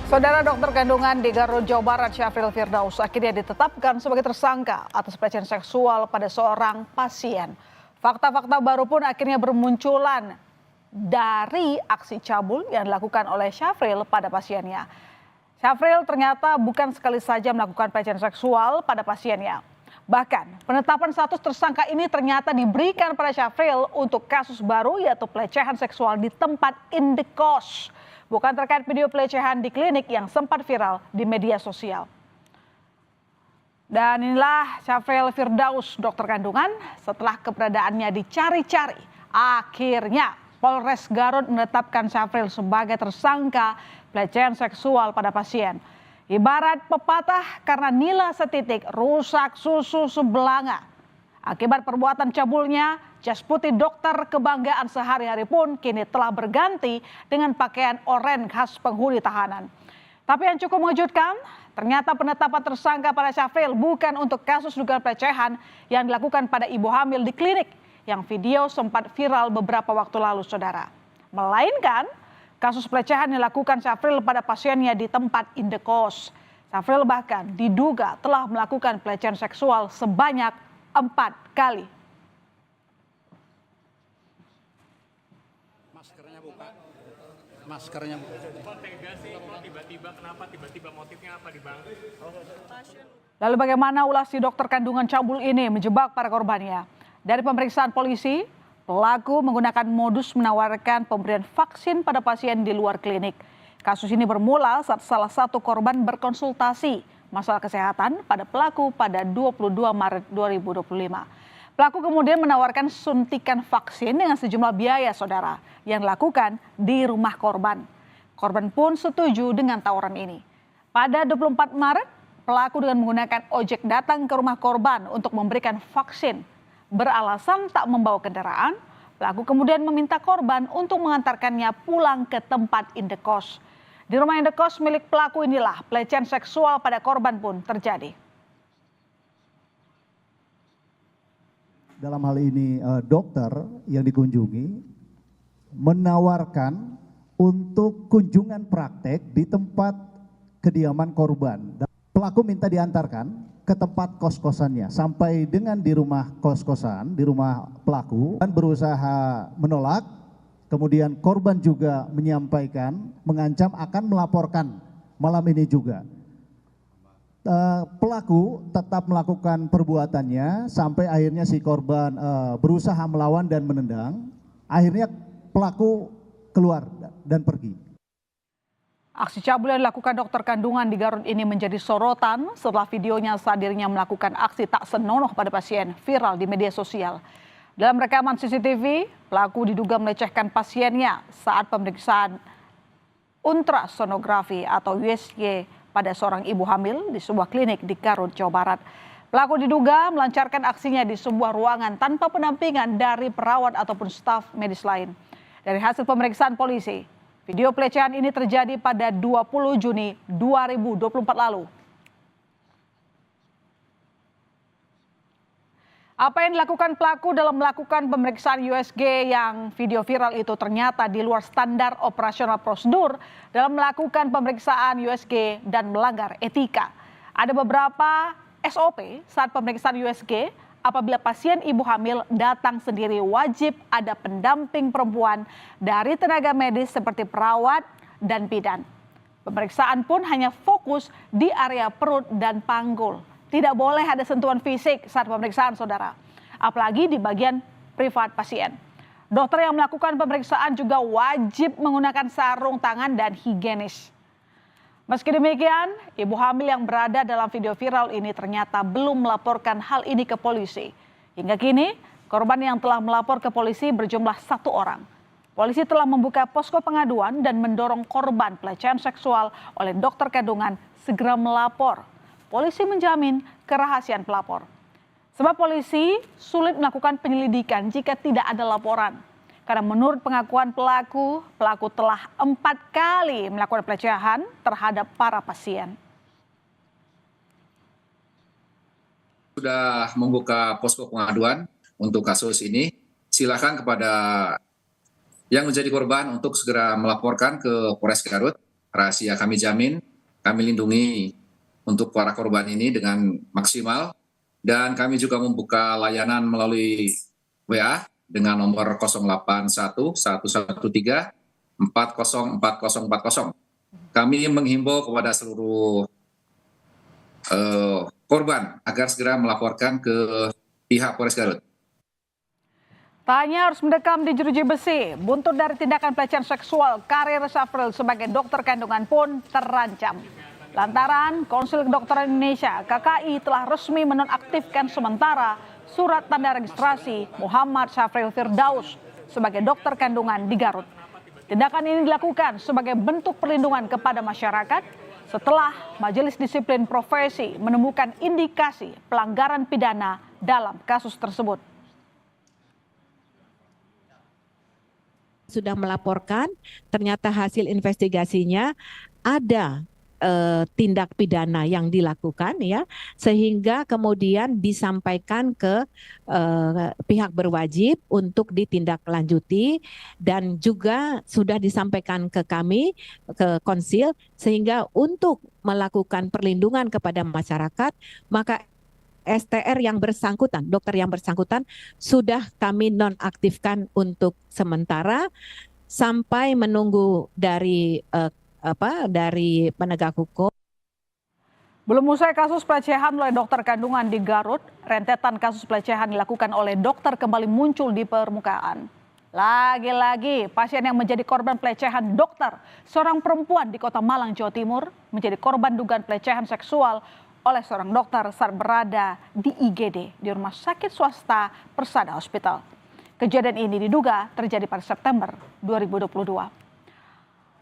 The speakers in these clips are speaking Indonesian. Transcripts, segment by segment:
Saudara dokter kandungan di Garut, Jawa Barat, Syafril Firdaus akhirnya ditetapkan sebagai tersangka atas pelecehan seksual pada seorang pasien. Fakta-fakta baru pun akhirnya bermunculan dari aksi cabul yang dilakukan oleh Syafril pada pasiennya. Syafril ternyata bukan sekali saja melakukan pelecehan seksual pada pasiennya. Bahkan penetapan status tersangka ini ternyata diberikan pada Syafril untuk kasus baru yaitu pelecehan seksual di tempat indekos. Bukan terkait video pelecehan di klinik yang sempat viral di media sosial. Dan inilah Syafril Firdaus, dokter kandungan, setelah keberadaannya dicari-cari. Akhirnya Polres Garut menetapkan Syafril sebagai tersangka pelecehan seksual pada pasien. Ibarat pepatah karena nila setitik rusak susu sebelanga. Akibat perbuatan cabulnya, jas putih dokter kebanggaan sehari-hari pun kini telah berganti dengan pakaian oranye khas penghuni tahanan. Tapi yang cukup mengejutkan, ternyata penetapan tersangka pada Syafril bukan untuk kasus dugaan pelecehan yang dilakukan pada ibu hamil di klinik yang video sempat viral beberapa waktu lalu, saudara. Melainkan kasus pelecehan yang dilakukan Syafril pada pasiennya di tempat indekos. Syafril bahkan diduga telah melakukan pelecehan seksual sebanyak 4 kali. Maskernya buka. Kok tega sih, kok tiba-tiba kenapa, tiba-tiba motifnya apa di bang? Lalu bagaimana ulas si dokter kandungan cabul ini menjebak para korbannya? Dari pemeriksaan polisi, pelaku menggunakan modus menawarkan pemberian vaksin pada pasien di luar klinik. Kasus ini bermula saat salah satu korban berkonsultasi masalah kesehatan pada pelaku pada 22 Maret 2025. Pelaku kemudian menawarkan suntikan vaksin dengan sejumlah biaya, saudara, yang dilakukan di rumah korban. Korban pun setuju dengan tawaran ini. Pada 24 Maret, pelaku dengan menggunakan ojek datang ke rumah korban untuk memberikan vaksin. Beralasan tak membawa kendaraan, pelaku kemudian meminta korban untuk mengantarkannya pulang ke tempat indekos. Di rumah indekos milik pelaku inilah pelecehan seksual pada korban pun terjadi. Dalam hal ini dokter yang dikunjungi menawarkan untuk kunjungan praktek di tempat kediaman korban. Pelaku minta diantarkan ke tempat kos-kosannya sampai dengan di rumah kos-kosan, di rumah pelaku dan berusaha menolak. Kemudian korban juga menyampaikan, mengancam akan melaporkan malam ini juga. Pelaku tetap melakukan perbuatannya sampai akhirnya si korban berusaha melawan dan menendang. Akhirnya pelaku keluar dan pergi. Aksi cabul yang dilakukan dokter kandungan di Garut ini menjadi sorotan setelah videonya saat dirinya melakukan aksi tak senonoh pada pasien viral di media sosial. Dalam rekaman CCTV, pelaku diduga melecehkan pasiennya saat pemeriksaan ultrasonografi atau USG pada seorang ibu hamil di sebuah klinik di Garut, Jawa Barat. Pelaku diduga melancarkan aksinya di sebuah ruangan tanpa pendampingan dari perawat ataupun staf medis lain. Dari hasil pemeriksaan polisi, video pelecehan ini terjadi pada 20 Juni 2024 lalu. Apa yang dilakukan pelaku dalam melakukan pemeriksaan USG yang video viral itu ternyata di luar standar operasional prosedur dalam melakukan pemeriksaan USG dan melanggar etika. Ada beberapa SOP saat pemeriksaan USG. Apabila pasien ibu hamil datang sendiri, wajib ada pendamping perempuan dari tenaga medis seperti perawat dan bidan. Pemeriksaan pun hanya fokus di area perut dan panggul. Tidak boleh ada sentuhan fisik saat pemeriksaan, saudara. Apalagi di bagian privat pasien. Dokter yang melakukan pemeriksaan juga wajib menggunakan sarung tangan dan higienis. Meski demikian, ibu hamil yang berada dalam video viral ini ternyata belum melaporkan hal ini ke polisi. Hingga kini, korban yang telah melapor ke polisi berjumlah 1 orang. Polisi telah membuka posko pengaduan dan mendorong korban pelecehan seksual oleh dokter kandungan segera melapor. Polisi menjamin kerahasiaan pelapor. Sebab polisi sulit melakukan penyelidikan jika tidak ada laporan. Karena menurut pengakuan pelaku telah 4 kali melakukan pelecehan terhadap para pasien. Sudah membuka posko pengaduan untuk kasus ini. Silakan kepada yang menjadi korban untuk segera melaporkan ke Polres Garut rahasia kami jamin, kami lindungi untuk para korban ini dengan maksimal, dan kami juga membuka layanan melalui WA dengan nomor 081 113 404040. Kami menghimbau kepada seluruh korban agar segera melaporkan ke pihak Polres Garut. Tak hanya harus mendekam di jeruji besi, buntut dari tindakan pelecehan seksual, karir Syafril sebagai dokter kandungan pun terancam. Lantaran Konsil Kedokteran Indonesia (KKI) telah resmi menonaktifkan sementara surat tanda registrasi Muhammad Syafril Firdaus sebagai dokter kandungan di Garut. Tindakan ini dilakukan sebagai bentuk perlindungan kepada masyarakat setelah Majelis Disiplin Profesi menemukan indikasi pelanggaran pidana dalam kasus tersebut. Sudah melaporkan, ternyata hasil investigasinya ada tindak pidana yang dilakukan, ya, sehingga kemudian disampaikan ke pihak berwajib untuk ditindaklanjuti, dan juga sudah disampaikan ke kami, ke Konsil, sehingga untuk melakukan perlindungan kepada masyarakat, maka STR yang bersangkutan, dokter yang bersangkutan sudah kami nonaktifkan untuk sementara sampai menunggu dari penegak hukum. Belum usai kasus pelecehan oleh dokter kandungan di Garut, rentetan kasus pelecehan dilakukan oleh dokter kembali muncul di permukaan. Lagi-lagi pasien yang menjadi korban pelecehan dokter, seorang perempuan di Kota Malang, Jawa Timur, menjadi korban dugaan pelecehan seksual oleh seorang dokter saat berada di IGD di rumah sakit swasta Persada Hospital. Kejadian ini diduga terjadi pada September 2022.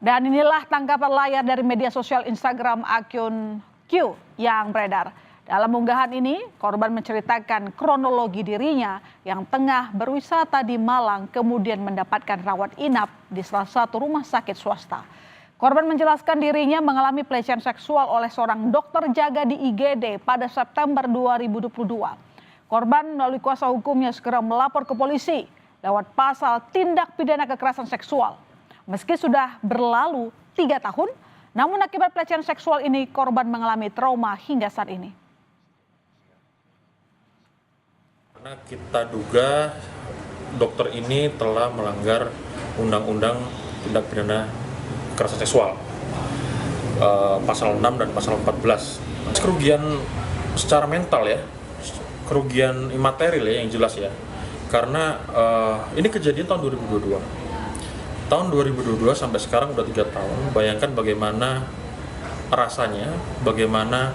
Dan inilah tangkapan layar dari media sosial Instagram akun Q yang beredar. Dalam unggahan ini, korban menceritakan kronologi dirinya yang tengah berwisata di Malang kemudian mendapatkan rawat inap di salah satu rumah sakit swasta. Korban menjelaskan dirinya mengalami pelecehan seksual oleh seorang dokter jaga di IGD pada September 2022. Korban melalui kuasa hukumnya segera melapor ke polisi lewat pasal tindak pidana kekerasan seksual. Meski sudah berlalu 3 tahun, namun akibat pelecehan seksual ini korban mengalami trauma hingga saat ini. Karena kita duga dokter ini telah melanggar undang-undang tindak pidana kekerasan seksual, pasal 6 dan pasal 14. Kerugian secara mental, ya, kerugian imaterial, ya, yang jelas, ya, karena ini kejadian tahun 2022. Tahun 2022 sampai sekarang udah 3 tahun. Bayangkan bagaimana rasanya, bagaimana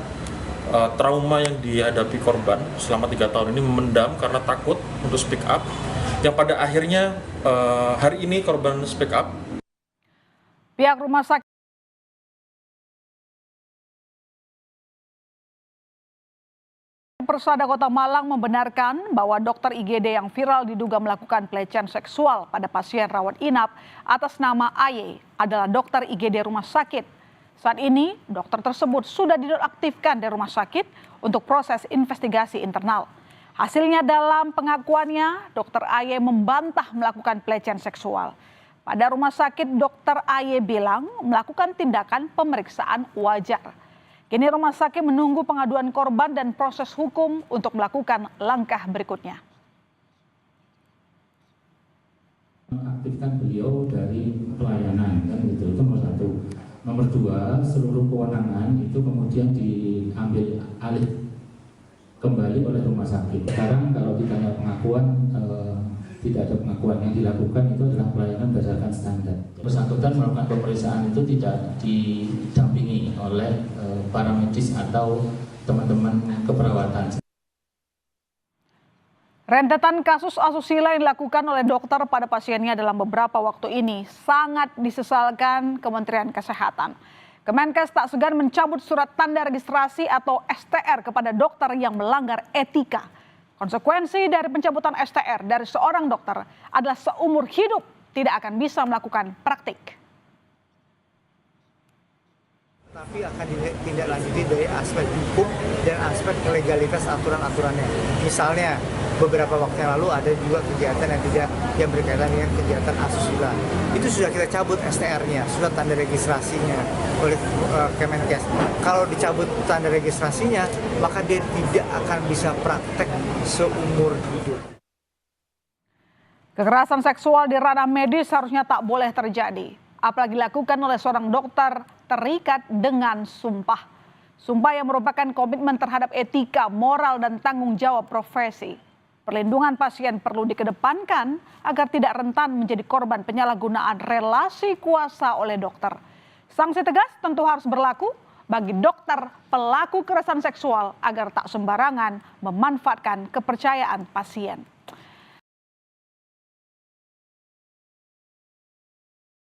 trauma yang dihadapi korban selama 3 tahun ini, memendam karena takut untuk speak up, yang pada akhirnya hari ini korban speak up. Pihak rumah sakit Persada Kota Malang membenarkan bahwa dokter IGD yang viral diduga melakukan pelecehan seksual pada pasien rawat inap atas nama AY adalah dokter IGD rumah sakit. Saat ini, dokter tersebut sudah dinonaktifkan dari rumah sakit untuk proses investigasi internal. Hasilnya dalam pengakuannya, dokter AY membantah melakukan pelecehan seksual. Pada rumah sakit, dokter AY bilang melakukan tindakan pemeriksaan wajar. Kini rumah sakit menunggu pengaduan korban dan proses hukum untuk melakukan langkah berikutnya. Mengaktifkan beliau dari pelayanan, kan gitu, itu nomor 1. Nomor 2, seluruh kewenangan itu kemudian diambil alih kembali oleh rumah sakit. Sekarang kalau ditanya pengakuan, tidak ada pengakuan. Yang dilakukan itu adalah pelayanan berdasarkan standar. Bersangkutan melakukan pemeriksaan itu tidak didampingi oleh para medis atau teman-teman keperawatan. Rentetan kasus asusila yang dilakukan oleh dokter pada pasiennya dalam beberapa waktu ini sangat disesalkan Kementerian Kesehatan. Kemenkes tak segan mencabut surat tanda registrasi atau STR kepada dokter yang melanggar etika. Konsekuensi dari pencabutan STR dari seorang dokter adalah seumur hidup tidak akan bisa melakukan praktik. Tapi akan ditindaklanjuti dari aspek hukum dan aspek legalitas aturan-aturannya. Misalnya beberapa waktu yang lalu ada juga kegiatan yang berkaitan dengan kegiatan asusila. Itu sudah kita cabut STR-nya, surat tanda registrasinya oleh Kemenkes. Kalau dicabut tanda registrasinya, maka dia tidak akan bisa praktek seumur hidup. Kekerasan seksual di ranah medis harusnya tak boleh terjadi, apalagi dilakukan oleh seorang dokter terikat dengan sumpah. Sumpah yang merupakan komitmen terhadap etika, moral, dan tanggung jawab profesi. Perlindungan pasien perlu dikedepankan agar tidak rentan menjadi korban penyalahgunaan relasi kuasa oleh dokter. Sanksi tegas tentu harus berlaku bagi dokter pelaku kekerasan seksual agar tak sembarangan memanfaatkan kepercayaan pasien.